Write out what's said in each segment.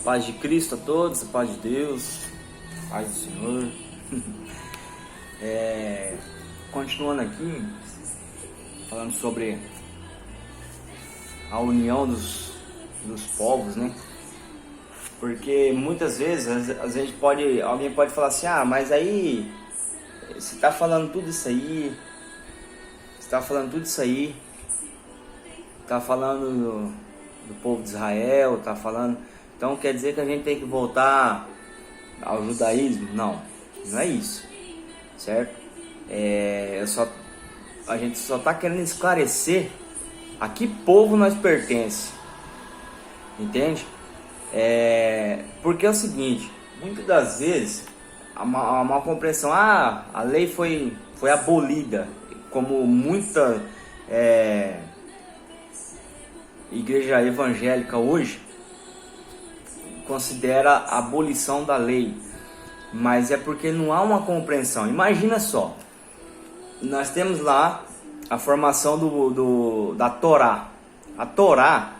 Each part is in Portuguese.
Paz de Cristo a todos, a paz de Deus, a paz do Senhor. Continuando aqui, falando sobre a união dos povos, né? Porque muitas vezes, às vezes alguém pode falar assim, mas aí você está falando tudo isso aí, está falando do povo de Israel, está falando, então quer dizer que a gente tem que voltar ao judaísmo? Não é isso, certo? A gente só está querendo esclarecer a que povo nós pertencemos, entende? Porque é o seguinte, muitas das vezes há uma compreensão, a lei foi abolida, como muita igreja evangélica hoje considera a abolição da lei, mas é porque não há uma compreensão. Imagina só, nós temos lá a formação da Torá. A Torá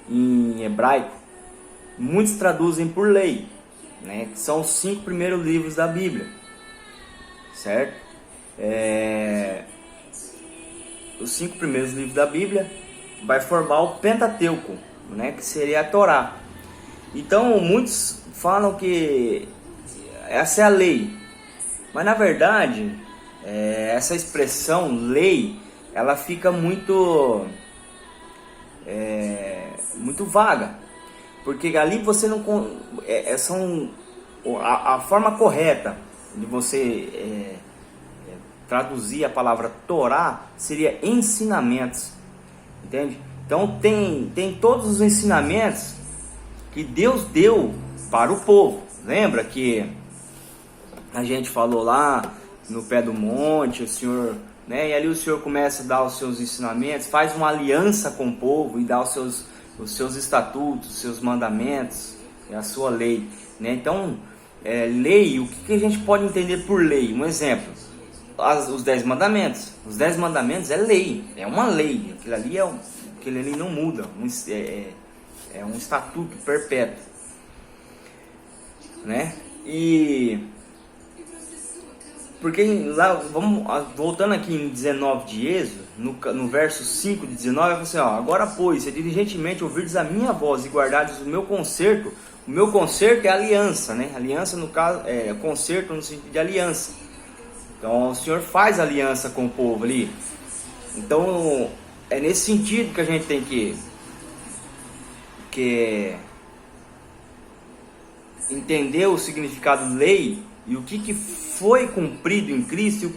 em hebraico muitos traduzem por lei, né? Que são os 5 primeiros livros da Bíblia, certo? Os 5 primeiros livros da Bíblia vai formar o Pentateuco, né? Que seria a Torá. Então muitos falam que essa é a lei, mas na verdade essa expressão lei, ela fica muito vaga, porque ali você não a forma correta de você traduzir a palavra Torá seria ensinamentos, entende? Então tem todos os ensinamentos que Deus deu para o povo. Lembra que a gente falou lá no pé do monte, o Senhor, né? E ali o Senhor começa a dar os seus ensinamentos, faz uma aliança com o povo e dá os seus estatutos, os seus mandamentos, a sua lei, né? Então, lei, o que a gente pode entender por lei? Um exemplo, os 10 mandamentos. Os 10 mandamentos é lei, é uma lei. Aquilo ali não muda, é um estatuto perpétuo, né? E porque lá, voltando aqui em 19 de Êxodo, no verso 5 de 19, vai assim, agora pois, se diligentemente ouvirdes a minha voz e guardardes o meu conserto é aliança, né? Aliança, no caso, conserto no sentido de aliança. Então o Senhor faz aliança com o povo ali. Então é nesse sentido que a gente tem que entender o significado de lei e o que foi cumprido em Cristo e o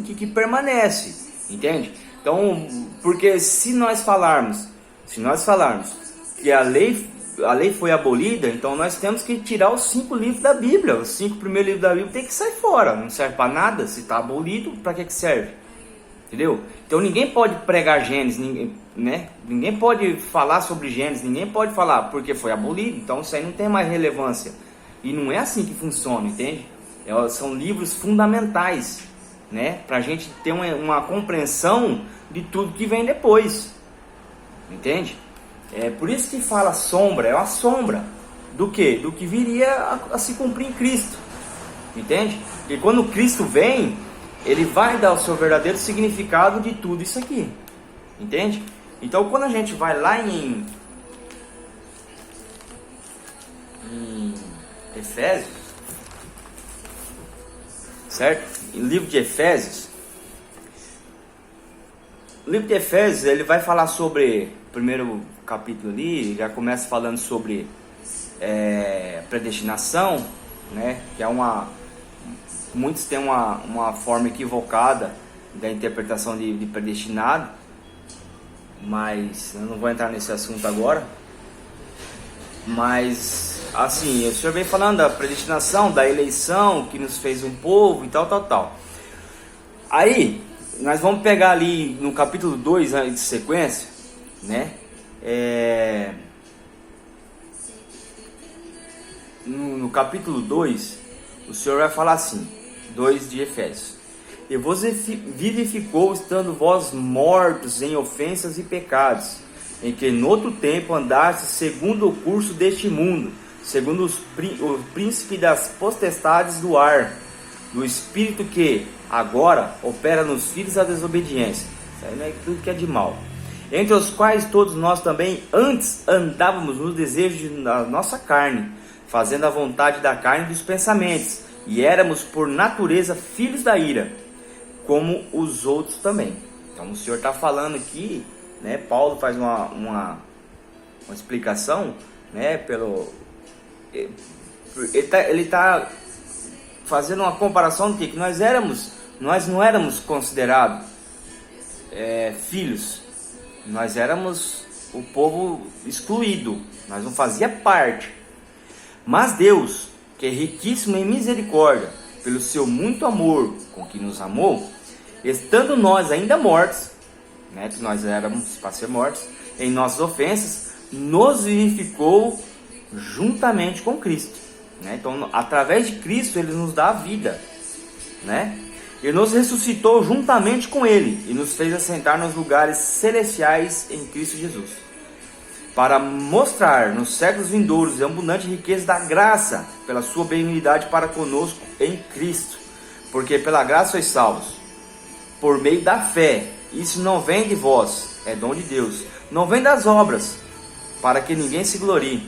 que permanece, entende? Então, porque se nós falarmos que a lei foi abolida, então nós temos que tirar os 5 livros da Bíblia. Os 5 primeiros livros da Bíblia tem que sair fora, não serve para nada. Se está abolido, para que serve? Entendeu? Então ninguém pode pregar Gênesis, né? Ninguém pode falar sobre Gênesis, ninguém pode falar porque foi abolido, então isso aí não tem mais relevância. E não é assim que funciona, entende? São livros fundamentais, né? Para a gente ter uma compreensão de tudo que vem depois, entende? É por isso que fala sombra, é uma sombra do quê? Do que viria a se cumprir em Cristo, entende? E quando Cristo vem, Ele vai dar o seu verdadeiro significado de tudo isso aqui, entende? Então quando a gente vai lá em Efésios, certo? Em livro de Efésios, o livro de Efésios, ele vai falar sobre, o primeiro capítulo ali, já começa falando sobre predestinação, né? Que é muitos têm uma forma equivocada da interpretação de predestinado, mas eu não vou entrar nesse assunto agora. Mas assim, o Senhor vem falando da predestinação, da eleição que nos fez um povo e tal. Aí nós vamos pegar ali no capítulo 2 de sequência, né? No capítulo 2, o Senhor vai falar assim, 2 de Efésios: e vos vivificou, estando vós mortos em ofensas e pecados, em que no outro tempo andaste segundo o curso deste mundo, segundo o príncipe das potestades do ar, do espírito que agora opera nos filhos da desobediência. Isso aí não é tudo que é de mal. Entre os quais todos nós também antes andávamos nos desejos da nossa carne, fazendo a vontade da carne e dos pensamentos, e éramos por natureza filhos da ira, como os outros também. Então o Senhor está falando aqui, né? Paulo faz uma explicação, né? Ele tá fazendo uma comparação do que nós não éramos considerados filhos, nós éramos o povo excluído, nós não fazia parte. Mas Deus, que é riquíssimo em misericórdia, pelo seu muito amor com que nos amou, estando nós ainda mortos, né, que nós éramos para ser mortos, em nossas ofensas, nos vivificou juntamente com Cristo. Né? Então, através de Cristo, Ele nos dá a vida. Né? Ele nos ressuscitou juntamente com Ele e nos fez assentar nos lugares celestiais em Cristo Jesus, para mostrar nos séculos vindouros a abundante riqueza da graça, pela sua benignidade para conosco em Cristo. Porque pela graça sois salvos, por meio da fé. Isso não vem de vós, é dom de Deus. Não vem das obras, para que ninguém se glorie.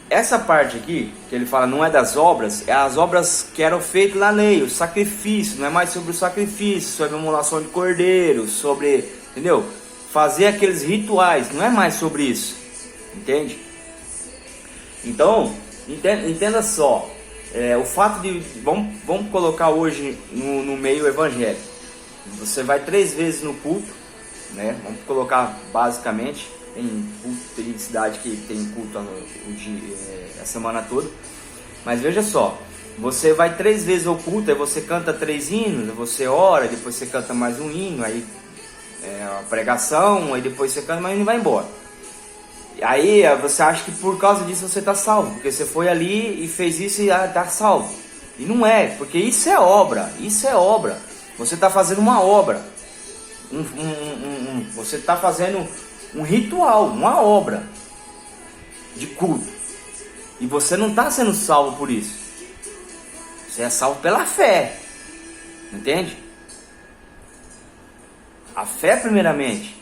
Essa parte aqui, que ele fala não é das obras, é as obras que eram feitas na lei, o sacrifício. Não é mais sobre o sacrifício, sobre a imolação de cordeiro, sobre, entendeu? Fazer aqueles rituais, não é mais sobre isso, entende? Então, entenda só, o fato de, vamos colocar hoje no meio evangélico, você vai 3 vezes no culto, né? Vamos colocar basicamente, tem cidade que tem culto a semana toda, mas veja só, você vai 3 vezes ao culto, aí você canta 3 hinos, você ora, depois você canta mais um hino, aí a pregação, aí depois você canta, mas não vai embora. Aí você acha que por causa disso você está salvo, porque você foi ali e fez isso e está salvo. E não é, porque isso é obra, Você está fazendo uma obra, você está fazendo um ritual, uma obra de culto. E você não está sendo salvo por isso. Você é salvo pela fé, entende? A fé primeiramente.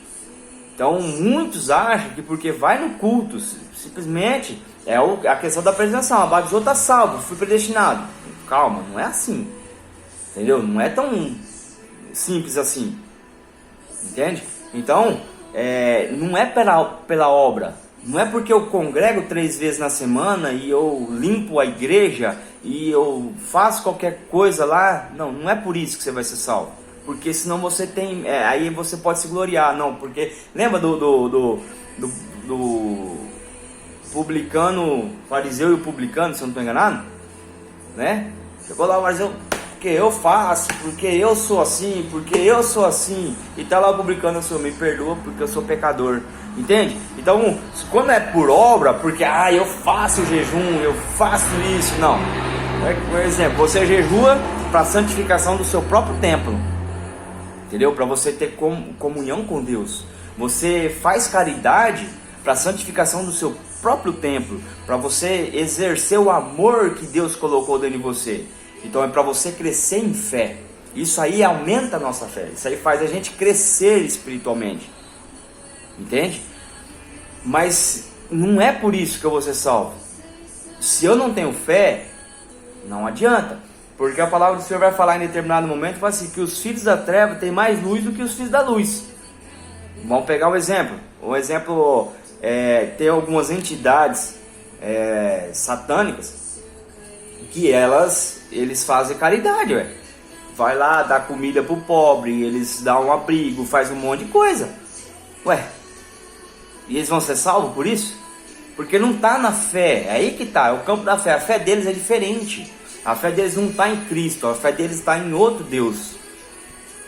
Então muitos acham que porque vai no culto, simplesmente a questão da predestinação. Batizou, está salvo, fui predestinado. Calma, não é assim. Entendeu? Não é tão simples assim. Entende? Então, não é pela obra. Não é porque eu congrego 3 vezes na semana e eu limpo a igreja e eu faço qualquer coisa lá. Não é por isso que você vai ser salvo. Porque senão você tem... aí você pode se gloriar. Não, porque... Lembra do publicano, fariseu e o publicano, se eu não estou enganado? Né? Chegou lá o fariseu... Porque eu faço, porque eu sou assim, e tá lá publicando o Senhor, me perdoa porque eu sou pecador, entende? Então, quando é por obra, porque eu faço jejum, eu faço isso, não. Por exemplo, você jejua para a santificação do seu próprio templo, entendeu? Para você ter comunhão com Deus. Você faz caridade para a santificação do seu próprio templo, para você exercer o amor que Deus colocou dentro de você. Então é para você crescer em fé. Isso aí aumenta a nossa fé. Isso aí faz a gente crescer espiritualmente. Entende? Mas não é por isso que eu vou ser salvo. Se eu não tenho fé, não adianta. Porque a palavra do Senhor vai falar em determinado momento, fala assim, que os filhos da treva têm mais luz do que os filhos da luz. Vamos pegar um exemplo. Um exemplo, tem algumas entidades satânicas que eles fazem caridade, ué. Vai lá, dá comida pro pobre, eles dão um abrigo, faz um monte de coisa. Ué, e eles vão ser salvos por isso? Porque não tá na fé, é aí que tá, é o campo da fé. A fé deles é diferente. A fé deles não está em Cristo, a fé deles está em outro Deus.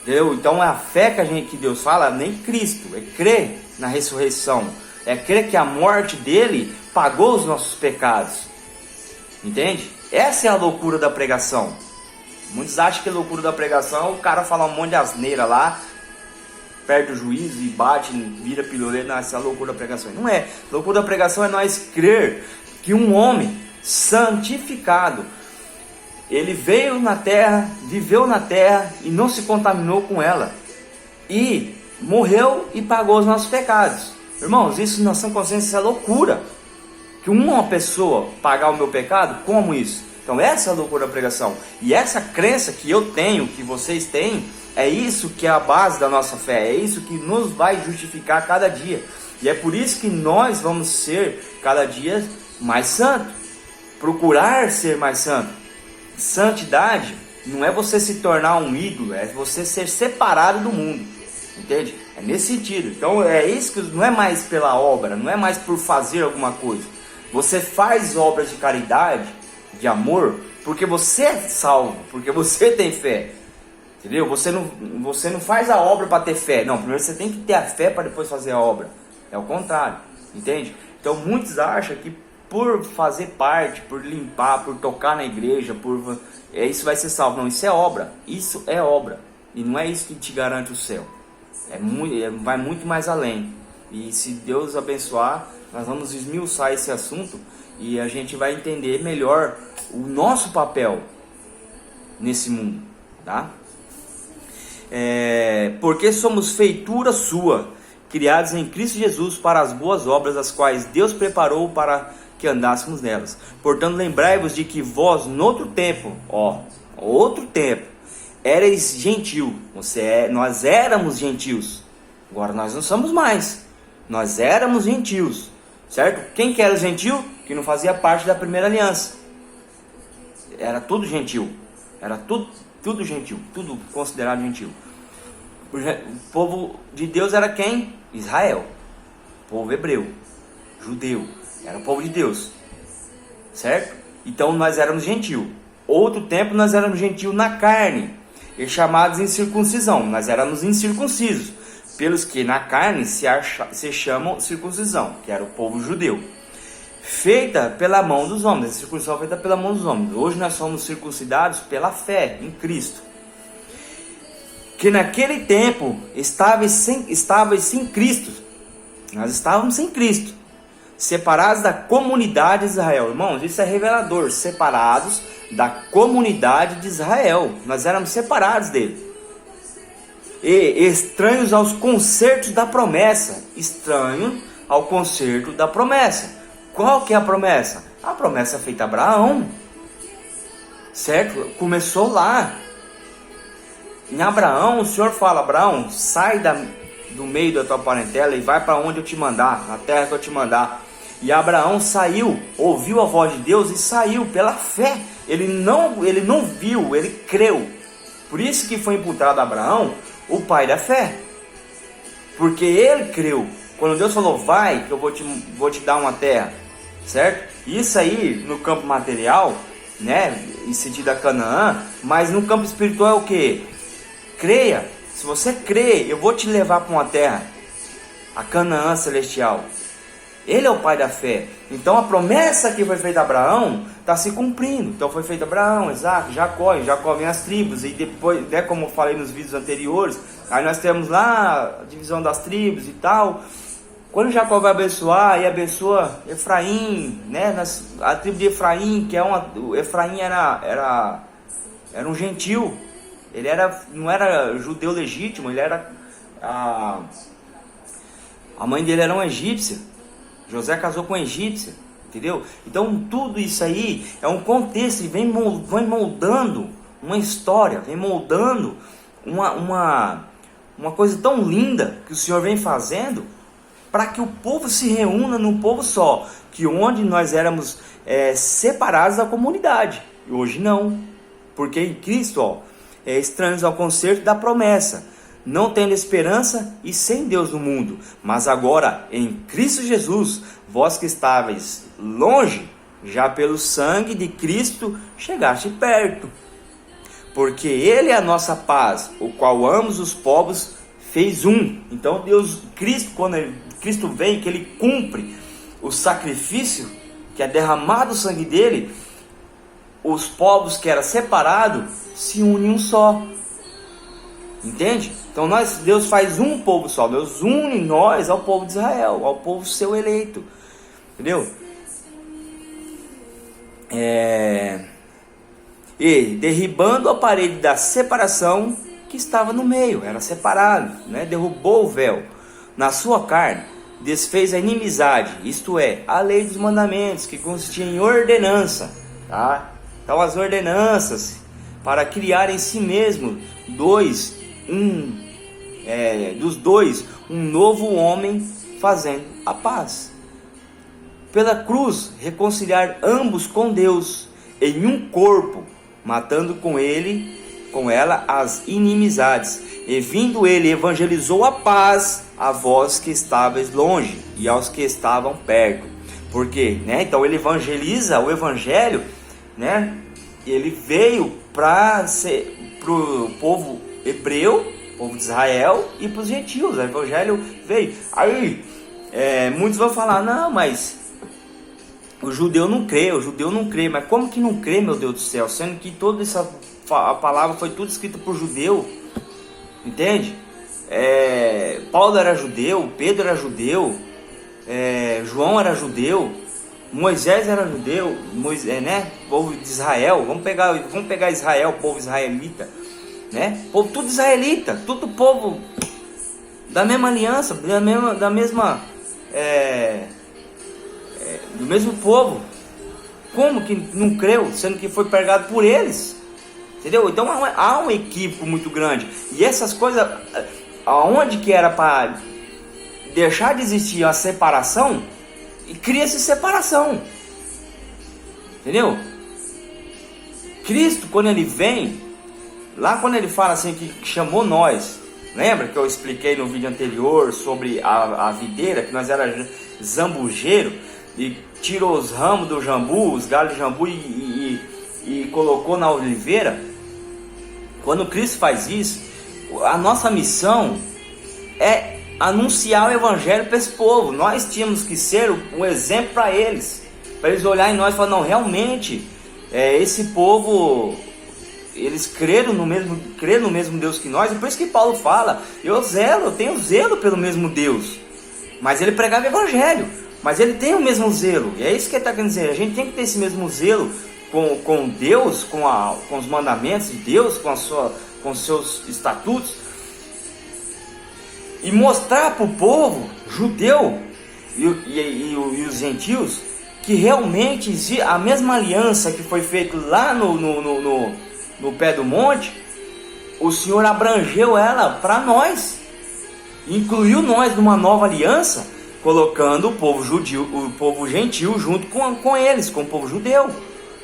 Entendeu? Então a fé que Deus fala nem Cristo, é crer na ressurreição, é crer que a morte dele pagou os nossos pecados. Entende? Essa é a loucura da pregação. Muitos acham que a loucura da pregação é o cara falar um monte de asneira lá perde o juízo e bate, vira piruleiro, essa é a loucura da pregação. Não é. A loucura da pregação é nós crer que um homem santificado, ele veio na terra, viveu na terra e não se contaminou com ela, e morreu e pagou os nossos pecados. Irmãos, isso na sã consciência é loucura. Que uma pessoa pagar o meu pecado, como isso? Então essa é a loucura da pregação. E essa crença que eu tenho, que vocês têm, é isso que é a base da nossa fé. É isso que nos vai justificar cada dia. E é por isso que nós vamos ser cada dia mais santo. Procurar ser mais santo. Santidade não é você se tornar um ídolo, é você ser separado do mundo. Entende? É nesse sentido. Então é isso que não é mais pela obra, não é mais por fazer alguma coisa. Você faz obras de caridade, de amor, porque você é salvo, porque você tem fé. Entendeu? Você não faz a obra para ter fé. Não, primeiro você tem que ter a fé para depois fazer a obra. É o contrário. Entende? Então muitos acham que por fazer parte, por limpar, por tocar na igreja, isso vai ser salvo. Não, isso é obra. Isso é obra. E não é isso que te garante o céu. Vai muito mais além. E se Deus abençoar, nós vamos esmiuçar esse assunto e a gente vai entender melhor o nosso papel nesse mundo, tá? Porque somos feitura sua, criados em Cristo Jesus para as boas obras, as quais Deus preparou para que andássemos nelas. Portanto, lembrai-vos de que vós, noutro tempo, outro tempo, erais gentil. Nós éramos gentios. Agora nós não somos mais. Nós éramos gentios, certo? Quem que era gentil? Que não fazia parte da primeira aliança. Era tudo gentil. Era tudo gentil, tudo considerado gentil. O povo de Deus era quem? Israel. O povo hebreu, judeu. Era o povo de Deus, certo? Então nós éramos gentil. Outro tempo nós éramos gentil na carne, e chamados incircuncisão. Nós éramos incircuncisos, pelos que na carne se chamam circuncisão, que era o povo judeu, feita pela mão dos homens. A circuncisão feita pela mão dos homens. Hoje nós somos circuncidados pela fé em Cristo. Que naquele tempo estáveis sem Cristo. Nós estávamos sem Cristo, separados da comunidade de Israel. Irmãos, isso é revelador. Separados da comunidade de Israel. Nós éramos separados dele. E estranhos aos concertos da promessa. Estranho ao concerto da promessa. Qual que é a promessa? A promessa feita a Abraão, certo? Começou lá. Em Abraão, o Senhor fala: Abraão, sai do meio da tua parentela e vai para onde eu te mandar, na terra que eu te mandar. E Abraão saiu, ouviu a voz de Deus e saiu pela fé. Ele não viu, ele creu. Por isso que foi imputado a Abraão o pai da fé, porque ele creu. Quando Deus falou: vai, que eu vou te dar uma terra, certo? Isso aí no campo material, né, em sentido a Canaã. Mas no campo espiritual é o que? Creia. Se você crê, eu vou te levar para uma terra, a Canaã celestial. Ele é o pai da fé. Então a promessa que foi feita a Abraão está se cumprindo. Então foi feita a Abraão, Isaac, Jacó. E Jacó vem as tribos. E depois, né, como eu falei nos vídeos anteriores, aí nós temos lá a divisão das tribos e tal. Quando Jacó vai abençoar, e abençoa Efraim, né, a tribo de Efraim, que é Efraim era um gentil. Ele não era judeu legítimo, ele era a mãe dele era uma egípcia. José casou com uma egípcia, entendeu? Então tudo isso aí é um contexto e vem moldando uma história, vem moldando uma coisa tão linda que o Senhor vem fazendo para que o povo se reúna num povo só, que onde nós éramos separados da comunidade, e hoje não, porque em Cristo, estranhos ao concerto da promessa, não tendo esperança e sem Deus no mundo, mas agora em Cristo Jesus, vós que estáveis longe, já pelo sangue de Cristo chegaste perto, porque Ele é a nossa paz, o qual ambos os povos fez um. Então Cristo, quando Cristo vem, que Ele cumpre o sacrifício, que é derramado o sangue dele, os povos que eram separados se unem um só. Entende? Então Deus faz um povo só, Deus une nós ao povo de Israel, ao povo seu eleito, entendeu? E derribando a parede da separação que estava no meio, era separado, né? Derrubou o véu na sua carne, desfez a inimizade, isto é, a lei dos mandamentos, que consistia em ordenança, tá? Então as ordenanças para criar em si mesmo dos dois um novo homem, fazendo a paz. Pela cruz reconciliar ambos com Deus em um corpo, matando com ela as inimizades. E vindo ele, evangelizou a paz a vós que estáveis longe e aos que estavam perto. Por quê? Então ele evangeliza, o evangelho, né? Ele veio para o povo hebreu, povo de Israel, e para os gentios. O evangelho veio. Aí muitos vão falar: não, mas o judeu não crê. Mas como que não crê, meu Deus do céu? Sendo que toda a palavra foi tudo escrita por judeu. Entende? Paulo era judeu, Pedro era judeu, João era judeu, Moisés era judeu, né? Povo de Israel. Vamos pegar Israel, povo israelita, né? Povo tudo israelita, tudo povo da mesma aliança, do mesmo povo. Como que não creu, sendo que foi pregado por eles? Entendeu? Então há um equívoco muito grande. E essas coisas, aonde que era para deixar de existir a separação, e cria-se separação. Entendeu? Cristo, quando ele vem, lá quando ele fala assim que chamou nós, lembra que eu expliquei no vídeo anterior sobre a videira, que nós era zambujeiro, e tirou os ramos do jambu, os galhos de jambu e colocou na oliveira? Quando Cristo faz isso, a nossa missão é anunciar o evangelho para esse povo. Nós tínhamos que ser um exemplo para eles olharem em nós e falar: não, realmente esse povo, eles creram no mesmo Deus que nós. E por isso que Paulo fala: eu tenho zelo pelo mesmo Deus. Mas ele pregava o evangelho, mas ele tem o mesmo zelo. E é isso que ele está querendo dizer: a gente tem que ter esse mesmo zelo com Deus, com os mandamentos de Deus, com os seus estatutos, e mostrar para o povo judeu e os gentios que realmente a mesma aliança que foi feita lá no pé do monte, o Senhor abrangeu ela para nós, incluiu nós numa nova aliança, colocando o povo gentil junto com eles, com o povo judeu.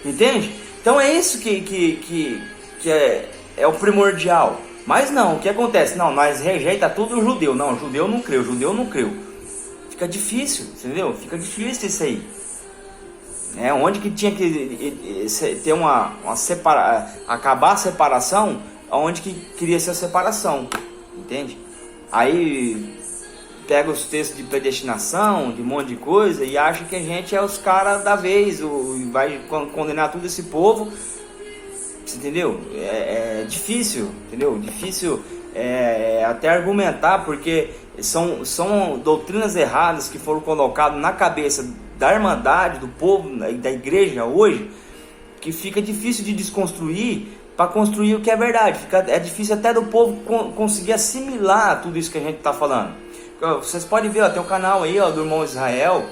Entende? Então é isso que é o primordial. Mas não, o que acontece? Não, nós rejeita tudo o judeu. Não, o judeu não creu. Fica difícil, entendeu? Fica difícil isso aí. Onde que tinha que ter acabar a separação, onde que queria ser a separação, entende? Aí pega os textos de predestinação, de um monte de coisa, e acha que a gente é os caras da vez, e vai condenar todo esse povo. Você entendeu? É difícil, entendeu? Difícil até argumentar, porque são doutrinas erradas que foram colocadas na cabeça da irmandade, do povo, da igreja hoje, que fica difícil de desconstruir para construir o que é verdade. É difícil até do povo conseguir assimilar tudo isso que a gente está falando. Vocês podem ver, tem o canal aí, do irmão Israel,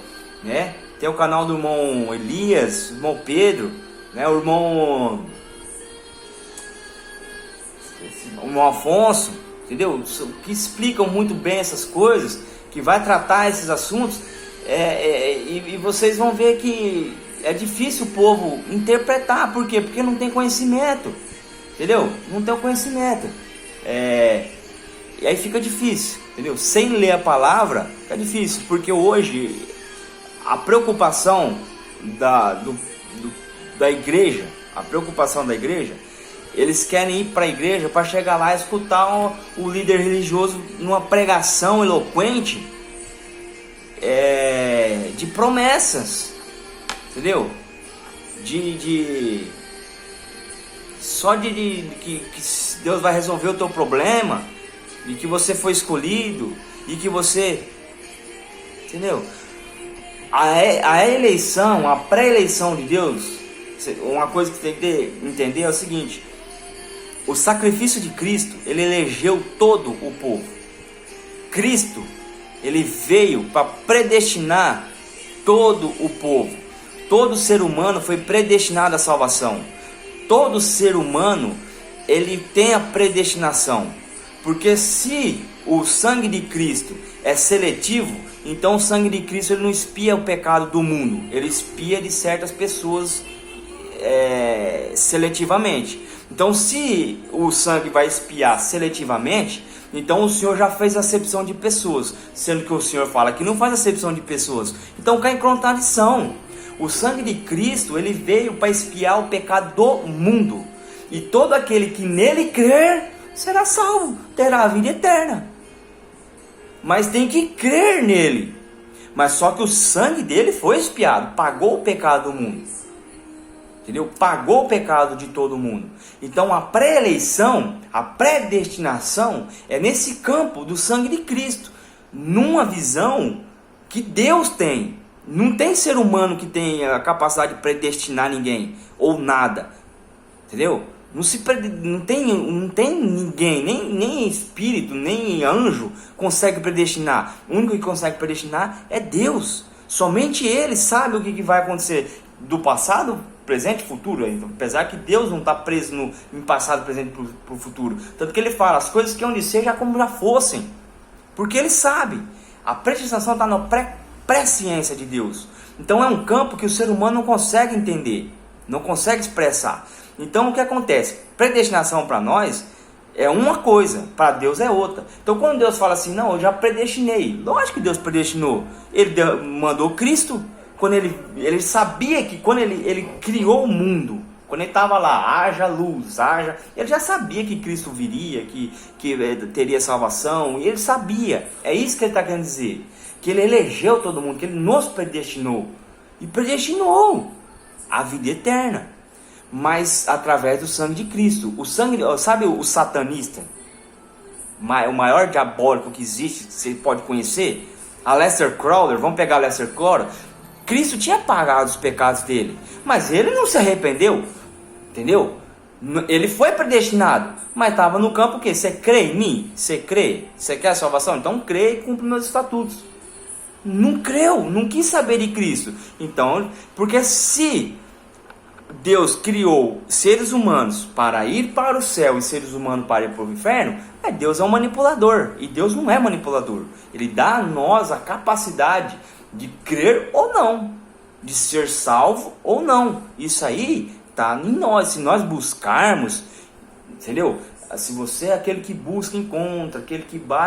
né? Tem o canal do irmão Elias, do irmão Pedro, né? O irmão Afonso, entendeu? Que explicam muito bem essas coisas, que vai tratar esses assuntos, e vocês vão ver que é difícil o povo interpretar. Por quê? Porque não tem conhecimento, entendeu? Não tem o conhecimento, e aí fica difícil, entendeu? Sem ler a palavra fica difícil, porque hoje a preocupação da igreja, eles querem ir para a igreja para chegar lá e escutar o líder religioso numa pregação eloquente de promessas, entendeu? só que Deus vai resolver o teu problema, e que você foi escolhido, e que você, entendeu? A eleição, a pré-eleição de Deus, uma coisa que tem que entender é o seguinte: o sacrifício de Cristo, ele elegeu todo o povo. Cristo, ele veio para predestinar todo o povo. Todo ser humano foi predestinado à salvação. Todo ser humano, ele tem a predestinação. Porque se o sangue de Cristo é seletivo, então o sangue de Cristo ele não espia o pecado do mundo. Ele espia de certas pessoas seletivamente. Então se o sangue vai espiar seletivamente, então o Senhor já fez acepção de pessoas. Sendo que o Senhor fala que não faz acepção de pessoas. Então cai em contradição. O sangue de Cristo, ele veio para expiar o pecado do mundo. E todo aquele que nele crer será salvo, terá a vida eterna. Mas tem que crer nele. Mas só que o sangue dele foi expiado, pagou o pecado do mundo. Entendeu? Pagou o pecado de todo mundo. Então a pré-eleição, a predestinação é nesse campo do sangue de Cristo. Numa visão que Deus tem. Não tem ser humano que tenha a capacidade de predestinar ninguém ou nada, entendeu? Não tem ninguém, nem espírito, nem anjo consegue predestinar. O único que consegue predestinar é Deus. Somente Ele sabe o que vai acontecer do passado, presente e futuro. Apesar que Deus não está preso em passado, presente e para o futuro. Tanto que Ele fala, as coisas que hão de ser já como já fossem. Porque Ele sabe. A predestinação está na presciência de Deus. Então é um campo que o ser humano não consegue entender, não consegue expressar. Então o que acontece? Predestinação para nós é uma coisa, para Deus é outra. Então quando Deus fala assim, não, eu já predestinei, lógico que Deus predestinou. Ele mandou Cristo, quando ele sabia que quando ele criou o mundo, quando ele estava lá, haja luz, ele já sabia que Cristo viria, que teria salvação, e ele sabia. É isso que ele está querendo dizer. Que ele elegeu todo mundo, que ele nos predestinou. E predestinou a vida eterna. Mas através do sangue de Cristo. O sangue, sabe o satanista? O maior diabólico que existe, que você pode conhecer? Aleister Crowley, vamos pegar Aleister Crowley. Cristo tinha pagado os pecados dele. Mas ele não se arrependeu. Entendeu? Ele foi predestinado. Mas estava no campo o quê? Você crê em mim? Você crê? Você quer a salvação? Então crê e cumpre meus estatutos. Não creu, não quis saber de Cristo. Então, porque se Deus criou seres humanos para ir para o céu e seres humanos para ir para o inferno, Deus é um manipulador. E Deus não é manipulador. Ele dá a nós a capacidade de crer ou não, de ser salvo ou não. Isso aí está em nós. Se nós buscarmos, entendeu? Se você é aquele que busca, encontra, aquele que bate.